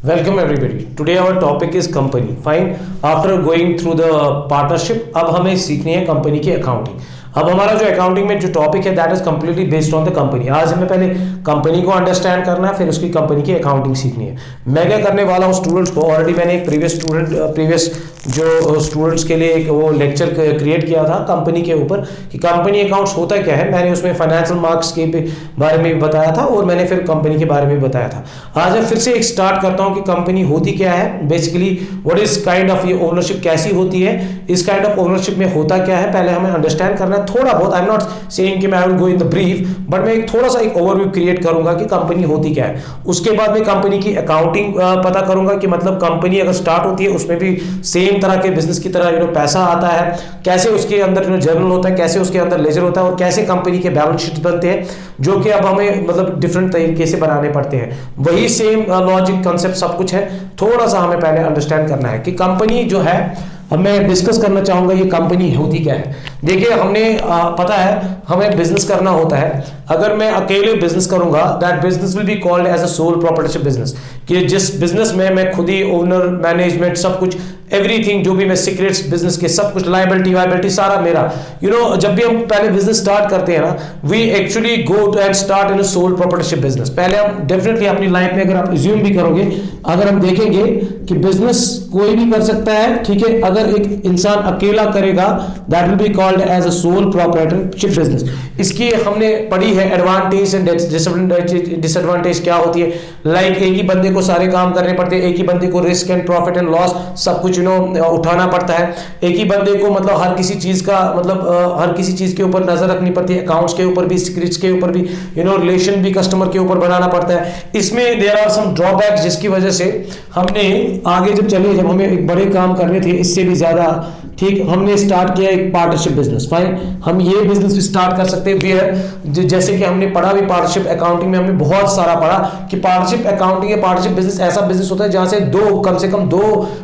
Welcome everybody. Today our topic is company. Fine. After going through the partnership, अब हमें सीखनी है company की अकाउंटिंग. अब हमारा जो अकाउंटिंग में जो टॉपिक है that is completely based on the company. आज हमें पहले कंपनी को अंडरस्टैंड करना है, फिर उसकी कंपनी की अकाउंटिंग सीखनी है. मैं क्या करने वाला हूँ स्टूडेंट्स को, ऑलरेडी मैंने एक प्रीवियस जो स्टूडेंट्स के लिए एक वो लेक्चर क्रिएट किया था कंपनी के ऊपर कि कंपनी अकाउंट्स होता क्या है. मैंने उसमें फाइनेंशियल मार्क्स के बारे में भी बताया था और मैंने फिर कंपनी के बारे में बताया था. आज मैं फिर से एक स्टार्ट करता हूँ कि कंपनी होती क्या है, basically what is kind of ये ओनरशिप कैसी होती है, इस काइंड ऑफ ओनरशिप में होता क्या है पहले हमें अंडरस्टैंड करना है थोड़ा बहुत. आई एम नॉट सेइंग कि मैं will go in the brief, but मैं एक थोड़ा सा एक ओवरव्यू क्रिएट करूंगा कि कंपनी होती क्या है. उसके बाद में कंपनी की अकाउंटिंग पता करूंगा कि मतलब कंपनी अगर स्टार्ट होती है उसमें भी सेम तरह के बिजनेस की तरह पैसा आता है, कैसे उसके अंदर जर्नल होता है, कैसे उसके अंदर लेजर होता है और कैसे कंपनी के बैलेंस शीट बनते हैं जो कि अब हमें मतलब डिफरेंट तरीके से बनाने पड़ते हैं. वही सेम लॉजिक कंसेप्ट सब कुछ है. थोड़ा सा हमें पहले अंडरस्टैंड करना है कि कंपनी जो है, अब मैं डिस्कस करना चाहूंगा ये कंपनी होती क्या है. देखिए हमने पता है हमें बिजनेस करना होता है. अगर मैं अकेले बिजनेस करूंगा that business will be called as a sole proprietorship business, कि जिस बिजनेस में मैं खुद ही ओनर मैनेजमेंट सब कुछ एवरीथिंग जो भी मैं सीक्रेट्स बिजनेस के सब कुछ लायबिलिटी वायबिलिटी सारा मेरा. जब भी हम पहले बिजनेस स्टार्ट करते हैं ना, we actually go to and start in a sole proprietorship business. पहले हम डेफिनेटली अपनी लाइफ में अगर आप रिज्यूम भी करोगे, अगर हम देखेंगे कि बिजनेस कोई भी कर सकता है, ठीक है. अगर एक इंसान अकेला करेगा that will be called as a sole proprietorship business. इसकी हमने पढ़ी है एडवांटेज एंड डिसएडवांटेज क्या होती है. लाइक एक ही बंदे को सारे काम करने पड़ते हैं, एक ही बंदे को risk and profit and loss सब कुछ उठाना पड़ता है. एक ही बंदे को मतलब हर किसी चीज का हर किसी चीज के ऊपर नजर रखनी पड़ती है. अकाउंट्स के ऊपर भी, सीक्रेट्स के ऊपर भी, रिलेशन भी कस्टमर के ऊपर बनाना पड़ता है. इसमें देयर आर सम ड्रॉबैक्स जिसकी वजह से हमने आगे जब हमें एक बड़े काम करने थे इससे भी ज्यादा, ठीक, हमने स्टार्ट किया एक पार्टनरशिप बिजनेस. फाइन, हम ये बिजनेस भी स्टार्ट कर सकते हैं जैसे कि हमने पढ़ा भी पार्टनरशिप अकाउंटिंग में, हमने बहुत सारा पढ़ा कि पार्टनरशिप अकाउंटिंग या पार्टनरशिप बिजनेस ऐसा बिजनेस होता है जहां से कम से कम दो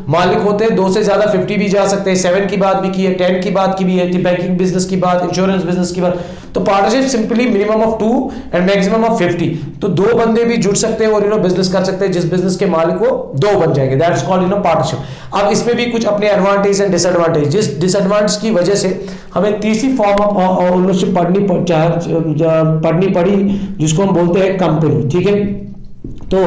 मालिक होते हैं. दो से ज्यादा 50 भी जा सकते हैं. 7 की बात भी की है, 10 की बात की भी है, बैंकिंग बिजनेस की बात, इंश्योरेंस बिजनेस की बात. तो partnership simply minimum of 2 and maximum of 50. तो दो बंदे भी जुड़ सकते हैं और बिजनेस कर सकते हैं जिस बिजनेस के मालिक वो दो बन जाएंगे. That is called partnership. अब इसमें भी कुछ अपने एडवांटेज एंड डिसएडवांटेज, जिस डिसएडवांटेज की वजह से हमें तीसरी फॉर्म ऑफ ओनरशिप पढ़नी पड़ी जिसको हम बोलते हैं कंपनी. ठीक है, तो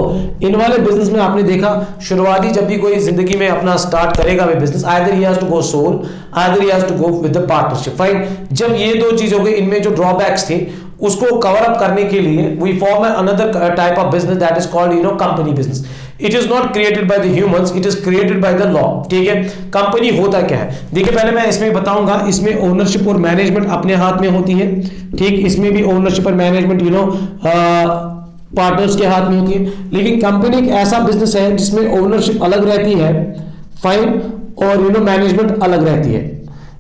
इन वाले बिजनेस में आपने देखा शुरुआती जब भी कोई जिंदगी में अपना स्टार्ट करेगा वे business, either he has to go sole, either he has to go with the partnership. Fine, जब ये दो चीज हो गई, इनमें जो ड्रॉबैक्स थे उसको कवर अप करने के लिए we form another type of business that is called company business. It is not created by the humans, it is created by the law. ठीक है, कंपनी होता क्या है देखिए, पहले मैं इसमें बताऊंगा. इसमें ओनरशिप और मैनेजमेंट अपने हाथ में होती है. ठीक, इसमें भी ओनरशिप और मैनेजमेंट पार्टनर्स के हाथ में होती है. लेकिन कंपनी एक ऐसा बिजनेस है जिसमें ओनरशिप अलग रहती है, फाइन, और मैनेजमेंट अलग रहती है.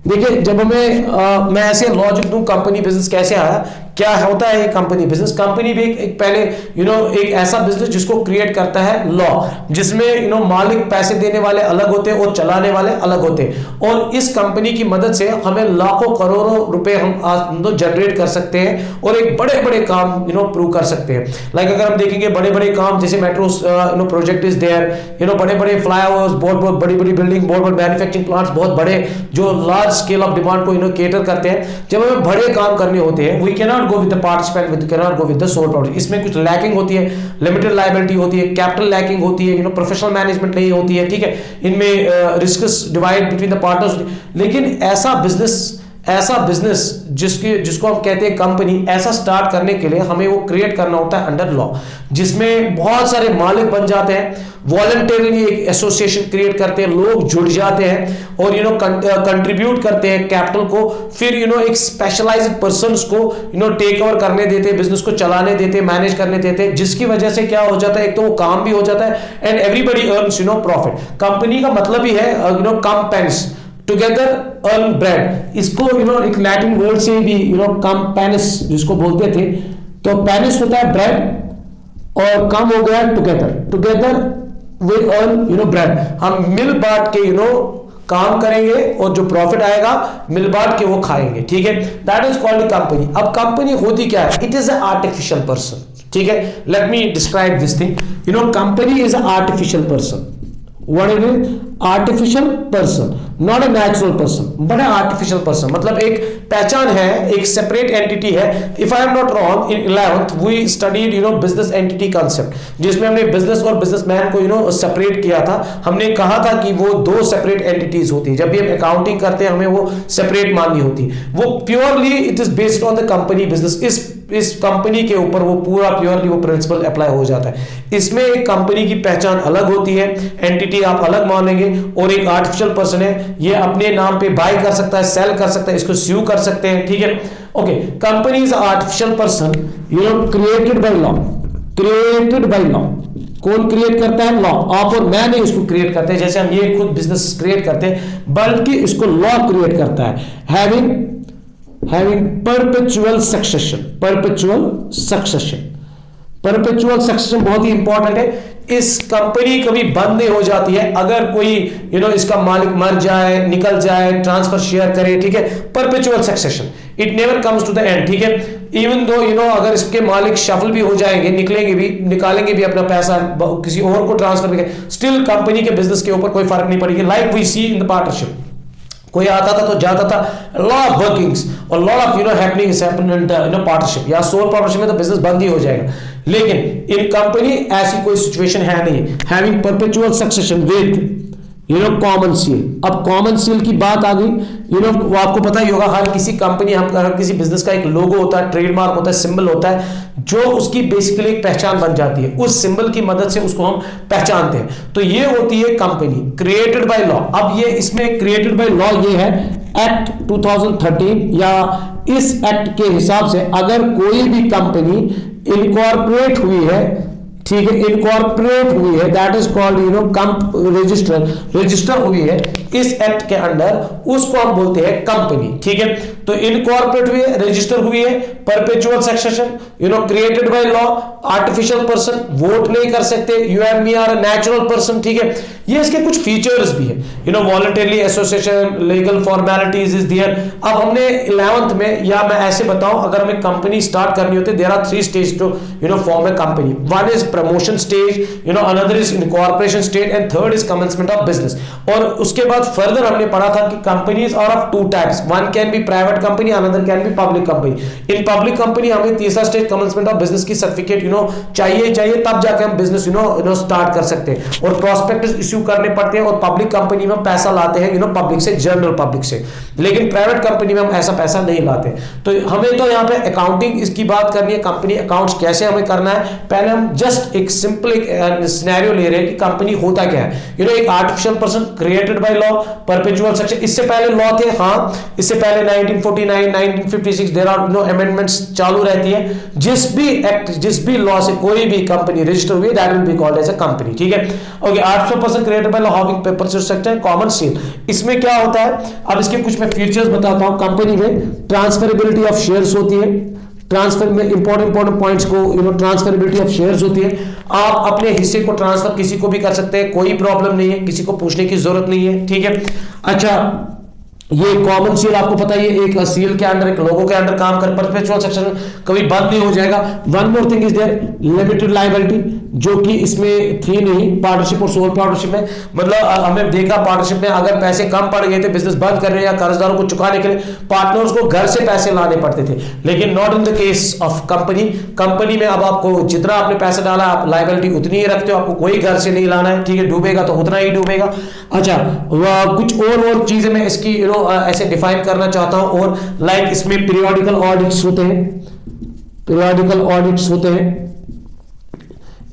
देखिए जब हमें मैं ऐसे लॉजिक दूं कंपनी बिजनेस कैसे आया, क्या होता है ये कंपनी बिजनेस. कंपनी भी एक पहले एक ऐसा बिजनेस जिसको क्रिएट करता है लॉ, जिसमें मालिक पैसे देने वाले अलग होते हैं और चलाने वाले अलग होते हैं. और इस कंपनी की मदद से हमें लाखों करोड़ों रुपए हम जनरेट कर सकते हैं और एक बड़े बड़े काम प्रूव कर सकते हैं. लाइक अगर हम देखेंगे बड़े बड़े काम जैसे मेट्रो प्रोजेक्ट इज देयर, बड़े बड़े फ्लाईओवर्स, बहुत बड़ी बड़ी बिल्डिंग, बहुत बड़े मैन्युफैक्चरिंग प्लांट्स, बहुत बड़े जो लार्ज स्केल ऑफ डिमांड को केटर करते हैं. जब हमें बड़े काम करने होते हैं we can go with the participant, we cannot go with the sole proprietor. इसमें कुछ लैकिंग होती है, लिमिटेड लायबिलिटी होती है, कैपिटल लैकिंग होती है, प्रोफेशनल मैनेजमेंट नहीं होती है. ठीक है, इनमें risks divide between the partners. लेकिन ऐसा बिजनेस जिसको हम कहते हैं कंपनी, ऐसा स्टार्ट करने के लिए हमें वो क्रिएट करना होता है अंडर लॉ, जिसमें बहुत सारे मालिक बन जाते हैं. वॉलंटरली एक एसोसिएशन क्रिएट करते हैं, लोग जुड़ जाते हैं और कंट्रीब्यूट करते हैं कैपिटल को. फिर एक स्पेशलाइज्ड पर्सन्स को टेक ओवर करने देते हैं, बिजनेस को चलाने देते हैं, मैनेज करने देते हैं, जिसकी वजह से क्या हो जाता है, एक तो वो काम भी हो जाता है and everybody earns profit. Company का मतलब ही है कंपेंस टुगेदर अर्न ब्रेड. इसको एक लैटिन वर्ड से भी कम पेनिस जिसको बोलते थे, तो पेनिस होता है ब्रेड और कम हो गया टुगेदर वी अर्न ब्रेड. हम मिल बांट के काम करेंगे और जो प्रॉफिट आएगा मिल बांट के वो खाएंगे. ठीक है, दैट इज कॉल्ड कंपनी. अब कंपनी होती क्या है, it is a artificial person. ठीक है, let me describe this thing. Company is a artificial person. What is it? Artificial person, not a natural person, but an artificial person. मतलब एक पहचान है, एक सेपरेट एंटिटी है। If I am not wrong, in 11th we studied business entity concept, जिसमें हमने business और businessman को सेपरेट किया था। हमने कहा था कि वो दो सेपरेट एंटिटीज होती है। जब भी हम अकाउंटिंग करते हैं हमें वो सेपरेट माननी होती है। वो purely it is based on the company business. इस कंपनी के ऊपर वो पूरा प्योरली वो प्रिंसिपल अप्लाई हो जाता है। इसमें एक कंपनी की पहचान अलग होती है, एंटिटी आप अलग मानेंगे, और एक आर्टिफिशियल पर्सन है, ये अपने नाम पे बाय कर सकता है, सेल कर सकता है, इसको स्यू कर सकते हैं, ठीक है। Okay, company is artificial person created by law. Created by law, कौन क्रिएट करता है? लॉ। आप और मैं नहीं इसको क्रिएट करते हैं, जैसे हम ये खुद बिजनेस क्रिएट करते हैं, बल्कि इसको लॉ क्रिएट करता है। having perpetual succession। perpetual succession बहुत ही इंपॉर्टेंट है। इस कंपनी कभी बंद नहीं हो जाती है अगर कोई इसका मालिक मर जाए, निकल जाए, ट्रांसफर शेयर करे, ठीक है। Perpetual succession, it never comes to the end, ठीक है। इवन दो अगर इसके मालिक शफल भी हो जाएंगे, निकालेंगे भी अपना पैसा, किसी और को ट्रांसफर भी, स्टिल कंपनी के बिजनेस के ऊपर कोई फर्क नहीं पड़ेगी। Like we see in the partnership, कोई आता था तो जाता था, लॉट ऑफ वर्किंग्स और lot of happenings happen in partnership या सोल पार्टनरशिप में तो बिजनेस बंद ही हो जाएगा। लेकिन इन कंपनी ऐसी कोई सिचुएशन है नहीं। Having perpetual succession with common seal. अब कॉमन सील की बात आ गई, वो आपको पता ही होगा, हर किसी कंपनी, हर किसी बिजनेस का एक लोगो होता है, ट्रेडमार्क होता है, सिंबल होता है, जो उसकी बेसिकली एक पहचान बन जाती है। उस सिंबल की मदद से उसको हम पहचानते हैं। तो ये होती है कंपनी, क्रिएटेड बाय लॉ। अब ये इसमें क्रिएटेड बाय लॉ ये है एक्ट 2013, या इस एक्ट के हिसाब से अगर कोई भी कंपनी इनकॉर्पोरेट हुई है, ठीक है, इनकॉर्पोरेट हुई है, दैट इज कॉल्ड रजिस्टर हुई है इस एक्ट के अंडर, उसको हम बोलते हैं कंपनी, ठीक है। तो इनकॉर्पोरेट हुई है, रजिस्टर हुई है, perpetual succession, created by law, artificial person, vote नहीं कर सकते, you and me are a natural person, ठीक है। ये इसके कुछ फीचर्स भी है, voluntary association, legal formalities is there. अब हमने 11th में, या मैं ऐसे बताऊं, अगर हमें कंपनी स्टार्ट करनी होती है, there are 3 stage to form a company. One is promotion stage, another is incorporation stage, and third is commencement of business. और उसके बाद फर्दर हमने पढ़ा था कि companies are of 2 types, one can be private company, another can be public company. In public company हमें तीसरा stage commencement of business की सर्टिफिकेट चाहिए, तब जाके हम बिजनेस स्टार्ट कर सकते हैं, और प्रोस्पेक्टस इश्यू करने पड़ते हैं, और पब्लिक कंपनी में पैसा लाते हैं पब्लिक से, जनरल पब्लिक से। लेकिन प्राइवेट कंपनी में हम ऐसा पैसा नहीं लाते। तो हमें तो यहाँ पे अकाउंटिंग इसकी बात करनी है, कंपनी अकाउंट्स कैसे हमें करना है। पहले हम जस्ट एक सिंपल सिनेरियो ले रहे हैं कि कंपनी होता क्या है। एक artificial person created by law, perpetual succession. इससे पहले लॉ थे, हाँ, इससे पहले 1949, 1956 देयर आर अमेंडमेंट्स चालू रहती है। जिस भी एक्ट, जिस भी लॉ से कोई भी कंपनी रजिस्टर हुई, that will be called as a company, ठीक है। Okay, artificial person created by law having perpetual succession, common seal. इसमें क्या होता है, अब इसके कुछ मैं फीचर्स बताता हूं। कंपनी में ट्रांसफरेबिलिटी ऑफ शेयर्स होती है, ट्रांसफर में इंपॉर्टेंट पॉइंट्स को ट्रांसफरेबिलिटी ऑफ शेयर्स होती है। आप अपने हिस्से को ट्रांसफर किसी को भी कर सकते हैं, कोई प्रॉब्लम नहीं है, किसी को पूछने की जरूरत नहीं है, ठीक है। अच्छा, ये कॉमन सील आपको पता है, ये एक सील के अंडर, एक लोगो के अंडर काम कर, परपेचुअल सक्सेशन कभी बंद नहीं हो जाएगा। One more thing is there, limited liability, जो कि इसमें थी नहीं पार्टनरशिप और सोल पार्टनरशिप में। मतलब हमने देखा पार्टनरशिप में अगर पैसे कम पड़ गए थे, बिजनेस बंद करने या कर्जदारों को चुकाने के लिए पार्टनर्स को घर से पैसे लाने पड़ते थे, लेकिन not in the case of company. Company में अब आपको जितना आपने पैसा डाला, आप लायबिलिटी उतनी ही रखते हो, आपको कोई घर से नहीं लाना है, ठीक है। डूबेगा तो उतना ही डूबेगा। अच्छा, कुछ और चीजें मैं इसकी ऐसे डिफाइन करना चाहता हूं, और लाइक इसमें पीरियोडिकल ऑडिट्स होते हैं, पीरियोडिकल ऑडिट्स होते हैं।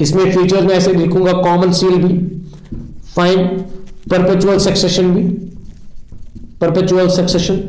इसमें फीचर्स में ऐसे लिखूंगा, कॉमन सील भी, फाइन, परपेचुअल सक्सेशन भी, perpetual succession,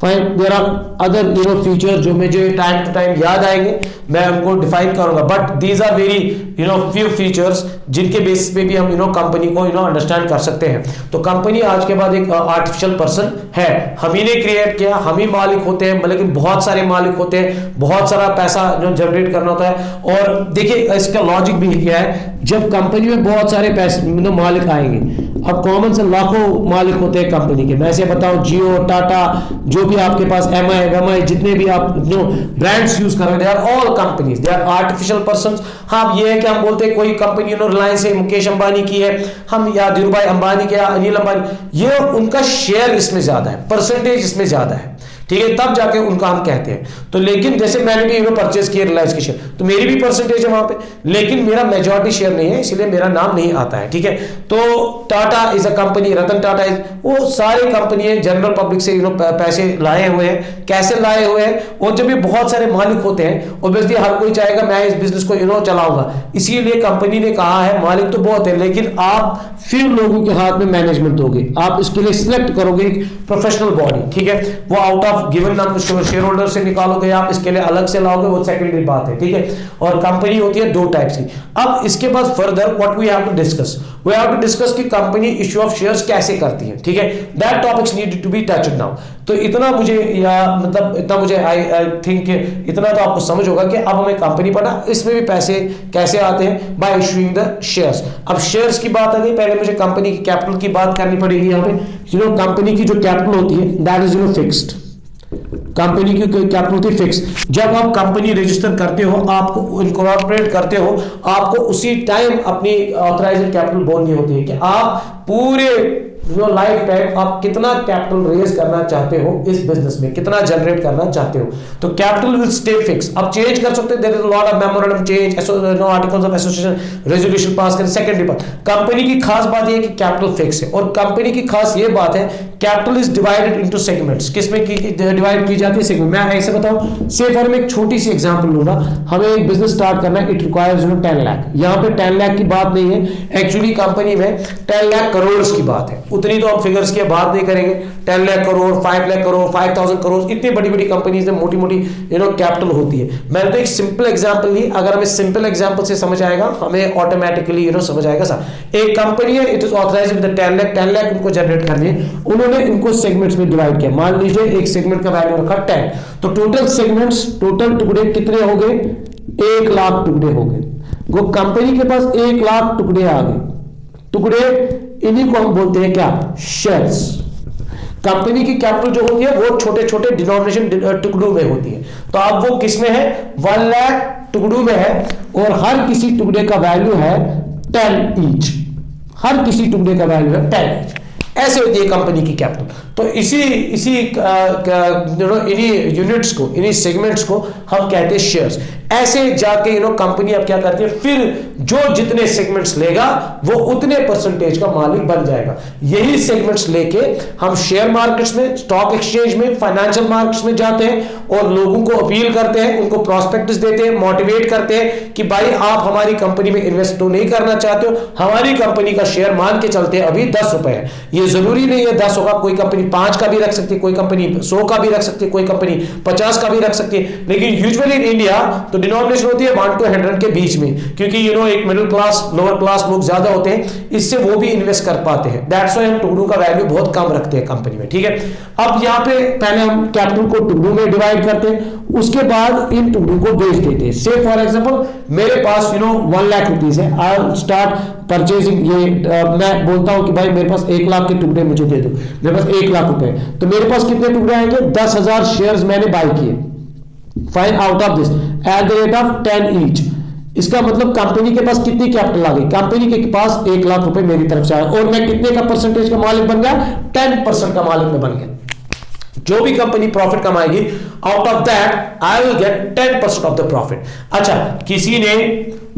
fine. There are other feature जो मुझे टाइम टू टाइम याद आएंगे, मैं उनको डिफाइन करूंगा, but these are very few features जिनके बेसिस पे भी हम कंपनी को अंडरस्टैंड कर सकते हैं। तो कंपनी आज के बाद एक आर्टिफिशियल पर्सन है, हम ही ने क्रिएट किया, हम ही मालिक होते हैं, लेकिन बहुत सारे मालिक होते हैं, बहुत सारा पैसा जनरेट करना होता है। और देखिए इसका लॉजिक भी क्या है, जब कंपनी में बहुत सारे पैसे मालिक आएंगे, अब कॉमन से लाखों मालिक होते हैं कंपनी के, मैं ऐसे बताऊं जियो, टाटा, जो भी आपके पास एमआई जितने भी आप जो ब्रांड्स यूज कर रहे हैं, they are all companies, they are artificial persons. हाँ ये है कि हम बोलते हैं कोई कंपनी रिलायंस है, मुकेश अंबानी की है, हम या धीरूभाई अंबानी के, अनिल अंबानी, ये उनका शेयर इसमें ज्यादा है, परसेंटेज इसमें ज्यादा है, ठीक है, तब जाके उनका हम कहते हैं। तो लेकिन जैसे मैंने भी परचेज किया रिलायंस के शेयर, तो मेरी भी परसेंटेज है वहां पे, लेकिन मेरा मेजॉरिटी शेयर नहीं है, इसलिए मेरा नाम नहीं आता है, ठीक है। तो Tata is a company, Ratan Tata is, वो सारी कंपनी है जनरल पब्लिक से पैसे लाए हुए हैं। कैसे लाए हुए हैं? और जब ये बहुत सारे मालिक होते हैं, ऑब्वियसली हर कोई चाहेगा मैं इस बिजनेस को चलाऊंगा, इसीलिए कंपनी ने कहा है मालिक तो बहुत है, लेकिन आप फिर लोगों के हाथ में मैनेजमेंट दोगे, आप इसके लिए सिलेक्ट करोगे प्रोफेशनल बॉडी, ठीक है, वो out of given share holder से निकालोगे, आप इसके लिए अलग से लाओगे, वो सेकेंडरी बात है, ठीक है। और कंपनी होती है दो टाइप्स की। अब इसके बाद further what we have to discuss, we have to discuss कि कंपनी इश्यू ऑफ शेयर्स कैसे करती है, ठीक है, that topics need to be touched now. तो इतना मुझे, या मतलब इतना मुझे आई थिंक इतना तो आपको समझ होगा कि अब हमें कंपनी पढ़ा, इसमें भी पैसे कैसे आते हैं, बाय इशूइंग द शेयर्स। अब शेयर्स की बात आ गई, पहले मुझे कंपनी की कैपिटल की बात करनी पड़ेगी। यहाँ पे कंपनी की जो कैपिटल होती है दैट इज फिक्स्ड, कंपनी की कैपिटल होती है फिक्स। जब आप कंपनी रजिस्टर करते हो, आपको इनकॉर्पोरेट करते हो, आपको उसी टाइम अपनी ऑथराइज्ड कैपिटल बोलनी होती है कि आप पूरे लाइफ टाइम आप कितना कैपिटल रेज करना चाहते हो इस बिजनेस में, कितना जनरेट करना चाहते हो। तो कैपिटल विल स्टे फिक्स। अब चेंज कर सकते हैं, there is a lot of memorandum change, articles of association, resolution pass करें। सेकेंडरी बात, कंपनी की खास बात यह है कि कैपिटल फिक्स है, और कंपनी की खास ये बात है capital is divided into segments. किसमें डिवाइड की जाती है? सेगमेंट। मैं ऐसे बताऊं, से फॉर मैं एक छोटी सी एग्जांपल लूंगा, हमें एक बिजनेस स्टार्ट करना है, इट रिक्वायर्स 10 लाख। यहां पे 10 लाख की बात नहीं है, एक्चुअली कंपनी में 10 लाख करोड़ की बात है, उतनी तो हम फिगर्स की बात नहीं करेंगे। 10 लाख करोड़, 5 लाख करोड़, 5000 करोड़, इतनी बड़ी बड़ी कंपनीज में मोटी मोटी कैपिटल होती है। मैंने तो एक सिंपल एग्जांपल ली, अगर हमें सिंपल एग्जांपल से समझ आएगा, हमें ऑटोमेटिकली समझ आएगा सर। एक कंपनी है, it is authorised with 10 lakh उनको जनरेट करनी है, उन्होंने इनको सेगमेंट्स में डिवाइड किया। मान लीजिए एक सेगमेंट का वैल्यू रखा 10, तो टोटल सेगमेंट्स, टोटल टुकड़े कितने हो गए? 1 लाख टुकड़े हो गए। वो कंपनी के पास 1 लाख टुकड़े आ गए। टुकड़े इन्हीं को हम बोलते हैं क्या? शेयर्स। कंपनी की कैपिटल जो होती है वो छोटे छोटे डिनोमिनेशन टुकड़ों में होती है, तो अब वो किस में है? 1 लाख टुकड़ों में है, और हर किसी टुकड़े का वैल्यू है 10 ईच। हर किसी टुकड़े का वैल्यू है 10 ईच। ऐसे होती है कंपनी की कैपिटल। तो इसी इन्हीं यूनिट्स को, इन्हीं सेगमेंट्स को हम कहते हैं शेयर्स। ऐसे जाके कंपनी अब क्या करती है, फिर जो जितने सेगमेंट्स लेगा वो उतने परसेंटेज का मालिक बन जाएगा। यही सेगमेंट्स लेके हम शेयर मार्केट्स में, स्टॉक एक्सचेंज में, फाइनेंशियल मार्केट्स में जाते हैं और लोगों को अपील करते हैं, उनको प्रोस्पेक्टस देते हैं, मोटिवेट करते हैं कि भाई आप हमारी कंपनी में इन्वेस्ट तो नहीं करना चाहते हो, हमारी कंपनी का शेयर मान के चलते हैं अभी 10 रुपए है। ये जरूरी नहीं है 10 होगा, कोई कंपनी 5 का भी रख सकती है, कोई कंपनी 100 का भी रख सकती है, कोई कंपनी 50 का भी रख सकती है। लेकिन यूजुअली इन इंडिया तो डिनोमिनेशन होती है 1 to 100 के बीच में, क्योंकि एक मिडिल क्लास, लोअर क्लास लोग ज्यादा होते हैं, इससे वो भी इन्वेस्ट कर पाते हैं। दैट्स व्हाई हम टुकड़ों का वैल्यू बहुत कम रखते हैं कंपनी में, ठीक है। अब यहाँ पे पहले हम कैपिटल को टुकड़ों में डिवाइड करते हैं, उसके बाद इन टुकड़ों को बेच देते हैं। से फॉर एग्जांपल मेरे पास 1 लाख रुपीस है, आई स्टार्ट परचेजिंग, ये मैं बोलता हूं कि भाई मेरे पास 1 लाख के टुकड़े मुझे दे दो, मेरे पास 1 लाख रुपए, तो मेरे पास कितने टुकड़े आएंगे? 10,000 शेयर्स मैंने बाय किए। Fine out of this at the rate of 10 each. इसका मतलब कंपनी के पास कितनी कैपिटल आ गई? कंपनी के पास 1 लाख रुपए मेरी तरफ से आया, और मैं कितने का परसेंटेज का मालिक बन गया? 10% का मालिक में बन गया। जो भी कंपनी प्रॉफिट कमाएगी, out of that I will get 10% of the profit. अच्छा, किसी ने,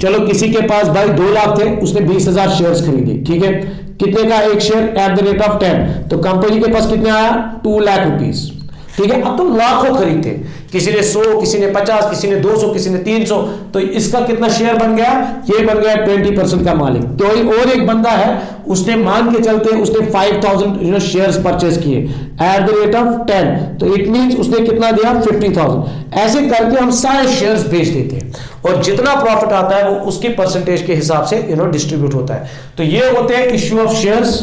चलो किसी के पास भाई 2 लाख थे, उसने 20,000 शेयर्स खरीदे, ठीक है, कितने का एक share? At the rate of 10, तो कंपनी के पास कितने आया? 2 लाख रुपीस, ठीक है। अब तो लाखों खरीदते, किसी ने 100, किसी ने 50, किसी ने 200, किसी ने 300, तो इसका कितना शेयर बन गया? ये बन गया 20% का मालिक। कोई और एक बंदा है, उसने मान के चलते उसने 5,000 शेयर्स परचेज किए एट द रेट ऑफ 10, तो इट मींस उसने कितना दिया? 50,000। ऐसे करके हम सारे शेयर्स बेच देते हैं, और जितना प्रॉफिट आता है वो उसकी परसेंटेज के हिसाब से डिस्ट्रीब्यूट होता है। तो ये होते हैं issue of shares.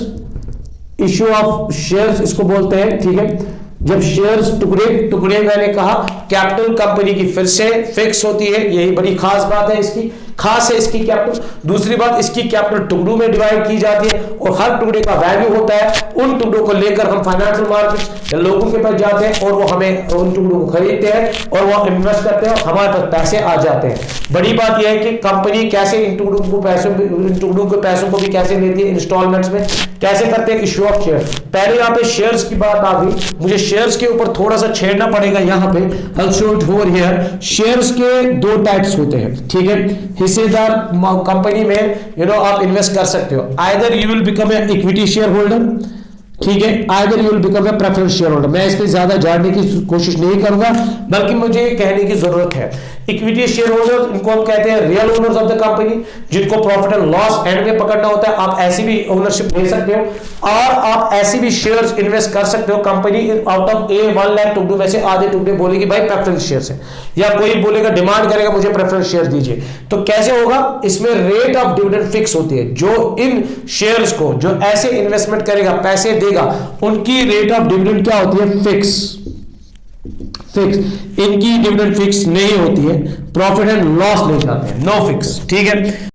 Issue of shares इसको बोलते हैं, ठीक है। जब शेयर्स टुकड़े मैंने कहा, कैपिटल कंपनी की फिर से फिक्स होती है, यही बड़ी खास बात है इसकी। खास है इसकी कैपिटल। दूसरी बात, इसकी कैपिटल टुकड़ों में डिवाइड की जाती है और हर टुकड़े का वैल्यू होता है। उन टुकड़ों को लेकर हम फाइनेंशियल मार्केट या लोगों के पास जाते हैं और वो हमें उन टुकड़ों को खरीदते हैं और वो इन्वेस्ट करते हैं, हमारे पास पैसे आ जाते हैं। बड़ी बात यह है कि कंपनी कैसे इन टुकड़ों के पैसों को भी कैसे लेती है, इंस्टॉलमेंट्स में कैसे करते हैं, इश्यू ऑफ शेयर। पहले यहाँ पे शेयर्स की बात आ गई, मुझे शेयर्स के ऊपर थोड़ा सा छेड़ना पड़ेगा। यहाँ पे I'll show it over here। Shares के दो टाइप्स होते हैं, ठीक है। हिस्सेदार कंपनी में आप इन्वेस्ट कर सकते हो, either you will become a equity share holder, ठीक है, either you will become a preference share holder. मैं इस पे ज्यादा जानने की कोशिश नहीं करूंगा, बल्कि मुझे कहने की जरूरत है। इक्विटी शेयर होल्डर, इनको हम कहते हैं real owners of the company, जिनको प्रॉफिट एंड लॉस एंड में पकड़ना होता है। आप ऐसी भी ओनरशिप ले सकते हो और आप ऐसी भी शेयर्स इन्वेस्ट कर सकते हो। कंपनी आउट ऑफ 1 लाख टुकड़ों में से आधे टुकड़े बोलेगी भाई प्रेफरेंस शेयर्स है, या कोई बोलेगा डिमांड करेगा मुझे प्रेफरेंस शेयर दीजिए। तो कैसे होगा, इसमें रेट ऑफ डिविडेंड फिक्स होती है। जो इन शेयर्स को जो ऐसे इन्वेस्टमेंट करेगा, पैसे देगा, उनकी रेट ऑफ डिविडेंड क्या होती है, फिक्स। इनकी डिविडेंड फिक्स नहीं होती है, प्रॉफिट एंड लॉस ले जाते हैं, नो फिक्स, ठीक है।